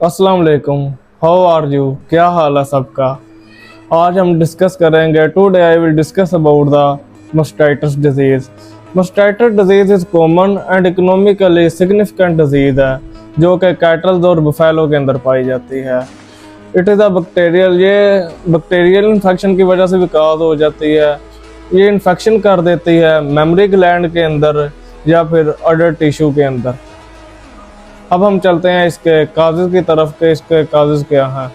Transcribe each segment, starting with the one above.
अस्सलाम वालेकुम। How are you? क्या हाल है सबका? आज हम डिस्कस करेंगे। Today I will discuss about the mastitis disease. Mastitis disease is common and economically significant disease है जो कि कैटल्स और बफेलो के अंदर पाई जाती है। इट इज़ अ बैक्टीरियल, ये बैक्टीरियल इन्फेक्शन की वजह से विकास हो जाती है। ये इन्फेक्शन कर देती है मेमोरी ग्लैंड के अंदर या फिर अडर टिश्यू के अंदर। अब हम चलते हैं इसके काजेज की तरफ के इसके काजेज क्या हैं।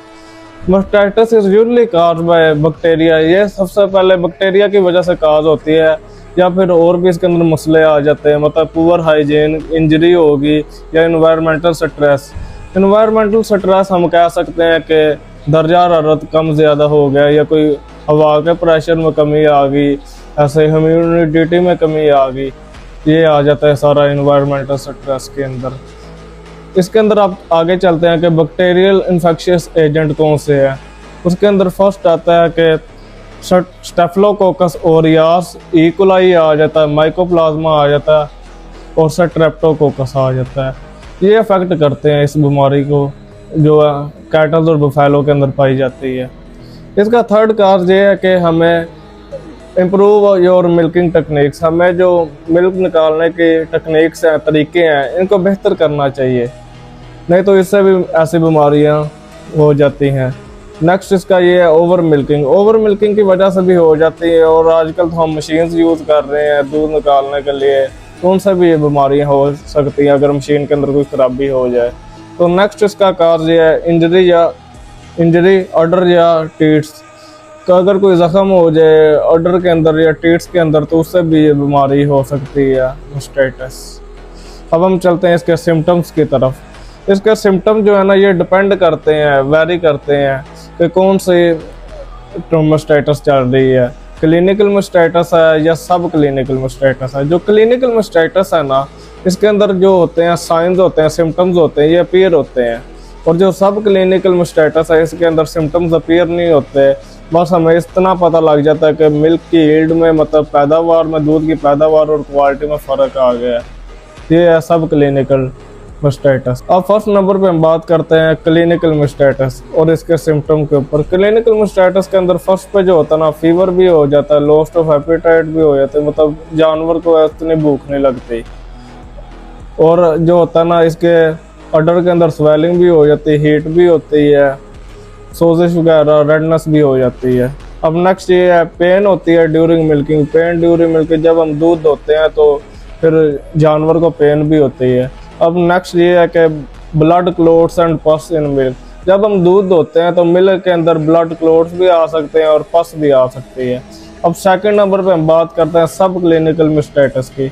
Mastitis is usually cause by bacteria. ये सबसे पहले बैक्टीरिया की वजह से काज होती है या फिर और भी इसके अंदर मसले आ जाते हैं, मतलब पुअर हाइजीन, इंजरी होगी या इन्वायरमेंटल स्ट्रेस। इन्वायरमेंटल स्ट्रेस हम कह सकते हैं कि दर्जा हरारत कम ज़्यादा हो गया या कोई हवा के प्रेशर में कमी आ गई, ऐसे ह्यूमिडिटी में कमी आ गई, ये आ जाता है सारा इन्वायरमेंटल स्ट्रेस के अंदर। इसके अंदर आप आगे चलते हैं कि बैक्टीरियल इन्फेक्शियस एजेंट कौन से हैं। उसके अंदर फर्स्ट आता है कि स्टेफिलोकोकस ओरियास, इकोलाई आ जाता है, माइकोप्लाज्मा आ जाता है और स्ट्रेप्टोकोकस आ जाता है। ये अफेक्ट करते हैं इस बीमारी को जो कैटल्स और बफेलो के अंदर पाई जाती है। इसका थर्ड काज ये है कि हमें इम्प्रूव योर मिल्किंग टेक्निक्स, हमें जो मिल्क निकालने के टेक्निक्स हैं, तरीके हैं, इनको बेहतर करना चाहिए, नहीं तो इससे भी ऐसी बीमारियां हो जाती हैं। नेक्स्ट इसका ये है ओवर मिल्किंग। ओवर मिल्किंग की वजह से भी हो जाती है और आजकल तो हम मशीन्स यूज़ कर रहे हैं दूध निकालने के लिए, तो उनसे भी ये बीमारियां हो सकती हैं अगर मशीन के अंदर कोई खराबी हो जाए। तो नेक्स्ट इसका कार्य ये है इंजरी अडर या टीट्स का, अगर कोई ज़ख्म हो जाए अडर के अंदर या टीट्स के अंदर तो उससे भी ये बीमारी हो सकती है मास्टाइटिस। अब हम चलते हैं इसके सिम्टम्स की तरफ। इसके सिम्टम जो है ना ये डिपेंड करते हैं, वेरी करते हैं कि कौन सी मास्टाइटिस चल रही है, क्लिनिकल मास्टाइटिस है या सब क्लिनिकल मास्टाइटिस है। जो क्लिनिकल मास्टाइटिस है ना, इसके अंदर जो होते हैं साइंस होते हैं, सिम्टम्स होते हैं, ये अपीयर होते हैं। और जो सब क्लिनिकल मास्टाइटिस है इसके अंदर सिम्टम्स अपीयर नहीं होते, बस हमें इतना पता लग जाता है कि मिल्क की यील्ड में, मतलब पैदावार में, दूध की पैदावार और क्वालिटी में फ़र्क आ गया है। ये है सब क्लिनिकल मास्टाइटिस। अब फर्स्ट नंबर पे हम बात करते हैं क्लिनिकल मास्टाइटिस और इसके सिम्टम के ऊपर। क्लिनिकल मास्टाइटिस के अंदर फर्स्ट पे जो होता है ना, फीवर भी हो जाता है, लॉस ऑफ एपेटाइट भी हो जाता है, मतलब जानवर को इतनी भूख नहीं लगती। और जो होता है ना, इसके अडर के अंदर स्वेलिंग भी हो जाती है, हीट भी होती है, सोजिश वगैरह, रेडनेस भी हो जाती है। अब नेक्स्ट ये है पेन होती है during milking. Pen during milking, जब हम दूध दोते हैं तो फिर जानवर को पेन भी होती है। अब नेक्स्ट ये है कि ब्लड क्लोट्स एंड पस इन मिल्क। जब हम दूध दोते हैं तो मिल्क के अंदर ब्लड क्लोट्स भी आ सकते हैं और पस भी आ सकती है। अब सेकंड नंबर पे हम बात करते हैं सब क्लिनिकल मास्टाइटिस की।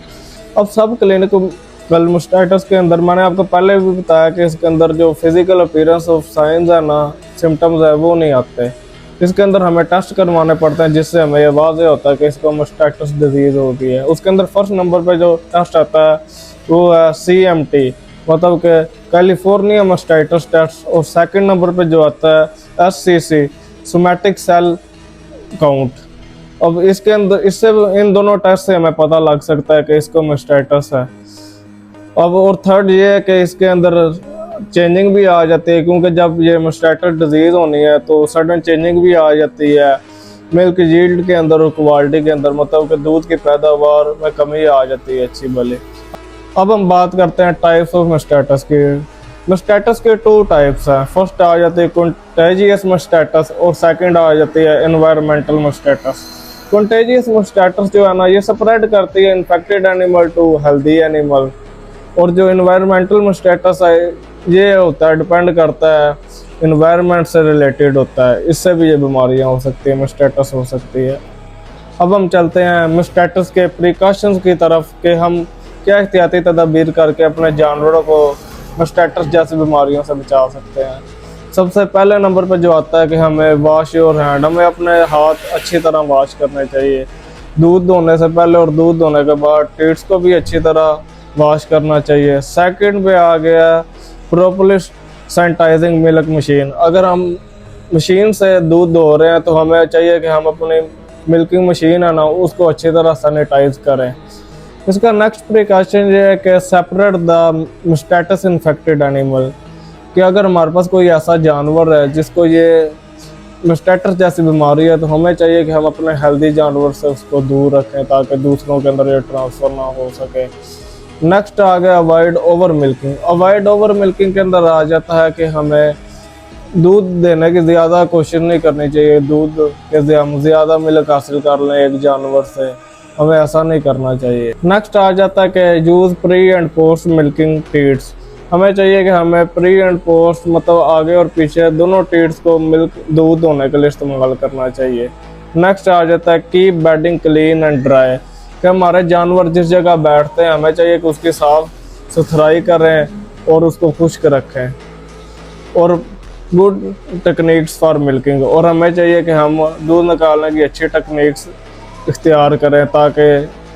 अब सब क्लिनिकल मास्टाइटिस के अंदर मैंने आपको पहले भी बताया कि इसके अंदर जो फिजिकल अपीयरेंस ऑफ साइंस है ना, सिम्टम्स है, वो नहीं आते। इसके अंदर हमें टेस्ट करवाने पड़ते हैं जिससे हमें ये वाज़ेह होता है कि इसको मास्टाइटिस डिजीज़ हो गई है। उसके अंदर फर्स्ट नंबर पे जो टेस्ट आता है वो है CMT, मतलब कि कैलिफोर्निया मास्टाइटिस टेस्ट। और सेकंड नंबर पे जो आता है SCC, सोमैटिक सेल काउंट। अब इसके अंदर इससे इन दोनों टेस्ट से हमें पता लग सकता है कि इसको मास्टाइटिस है। अब और थर्ड ये है कि इसके अंदर चेंजिंग भी आ जाती है, क्योंकि जब ये मास्टाइटिस डिजीज़ होनी है तो सडन चेंजिंग भी आ जाती है मिल्क यील्ड के अंदर और क्वालिटी के अंदर, मतलब कि दूध की पैदावार में कमी आ जाती है अच्छी भली। अब हम बात करते हैं टाइप्स ऑफ मास्टाइटिस की। मास्टाइटिस के 2 टाइप्स हैं। फर्स्ट आ जाती है कंटेजियस मास्टाइटिस और सेकंड आ जाती है एनवायरमेंटल मास्टाइटिस। कंटेजियस मास्टाइटिस जो है ना, ये स्प्रेड करती है infected animal to healthy animal. और जो एनवायरमेंटल मास्टाइटिस है ये होता है, डिपेंड करता है इन्वायरमेंट से रिलेटेड होता है, इससे भी ये बीमारियां हो सकती है, मास्टाइटिस हो सकती है। अब हम चलते हैं मास्टाइटिस के प्रिकॉशंस की तरफ कि हम क्या एहतियाती तदाबीर करके अपने जानवरों को मास्टाइटिस जैसी बीमारियों से बचा सकते हैं। सबसे पहले नंबर पर जो आता है कि हमें वॉश योर हैंड, हमें अपने हाथ अच्छी तरह वॉश करने चाहिए दूध धोने से पहले और दूध धोने के बाद। टीट्स को भी अच्छी तरह वॉश करना चाहिए। सेकंड पे आ गया प्रॉपर्ली सैनिटाइजिंग मिल्क मशीन। अगर हम मशीन से दूध धो रहे हैं तो हमें चाहिए कि हम अपनी मिल्किंग मशीन है ना, उसको अच्छी तरह सैनिटाइज करें। इसका नेक्स्ट प्रिकॉशन ये है कि separate the mastitis infected animal. कि अगर हमारे पास कोई ऐसा जानवर है जिसको ये मास्टाइटिस जैसी बीमारी है, तो हमें चाहिए कि हम अपने हेल्दी जानवर से उसको दूर रखें ताकि दूसरों के अंदर ये ट्रांसफ़र ना हो सके। नेक्स्ट आ गया avoid over milking. Avoid over milking के अंदर आ जाता है कि हमें दूध देने की ज़्यादा कोशिश नहीं करनी चाहिए। दूध के हम ज़्यादा मिल्क हासिल कर लें एक जानवर से, हमें ऐसा नहीं करना चाहिए। नेक्स्ट आ जाता है कि use pre and post milking tits. हमें चाहिए कि हमें प्री एंड पोस्ट मतलब आगे और पीछे दोनों टीट्स को मिल्क दूध होने के लिए इस्तेमाल करना चाहिए। नेक्स्ट आ जाता है keep bedding clean and dry. कि हमारे जानवर जिस जगह बैठते हैं हमें चाहिए कि उसकी साफ सुथराई करें और उसको खुश्क रखें। और गुड टेक्निक्स फॉर मिल्किंग, और हमें चाहिए कि हम दूध निकालने की अच्छी टेक्निक्स इख्तियार करें ताकि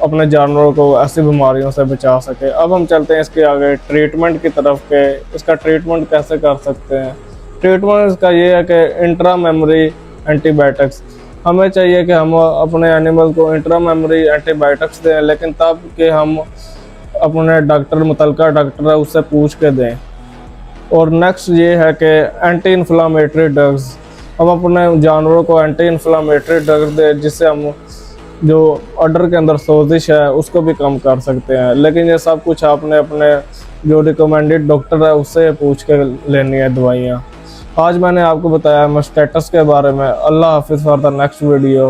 अपने जानवरों को ऐसी बीमारियों से बचा सके। अब हम चलते हैं इसके आगे ट्रीटमेंट की तरफ के इसका ट्रीटमेंट कैसे कर सकते हैं। ट्रीटमेंट इसका ये है कि इंट्रा मेमोरी एंटीबायोटिक्स। हमें चाहिए कि हम अपने एनिमल को इंट्रा मेमोरी एंटीबायोटिक्स दें, लेकिन तब कि हम अपने डॉक्टर मुतलका डॉक्टर है उससे पूछ के दें। और नेक्स्ट ये है कि एंटी इन्फ्लामेटरी ड्रग्स। हम अपने जानवरों को एंटी इन्फ्लामेटरी ड्रग्स दें जिससे हम जो अडर के अंदर सोजिश है उसको भी कम कर सकते हैं। लेकिन ये सब कुछ आपने अपने जो रिकमेंडेड डॉक्टर है उससे पूछ के लेनी है दवाइयाँ। आज मैंने आपको बताया मास्टाइटिस के बारे में। अल्लाह हाफिज़ फॉर द नेक्स्ट वीडियो।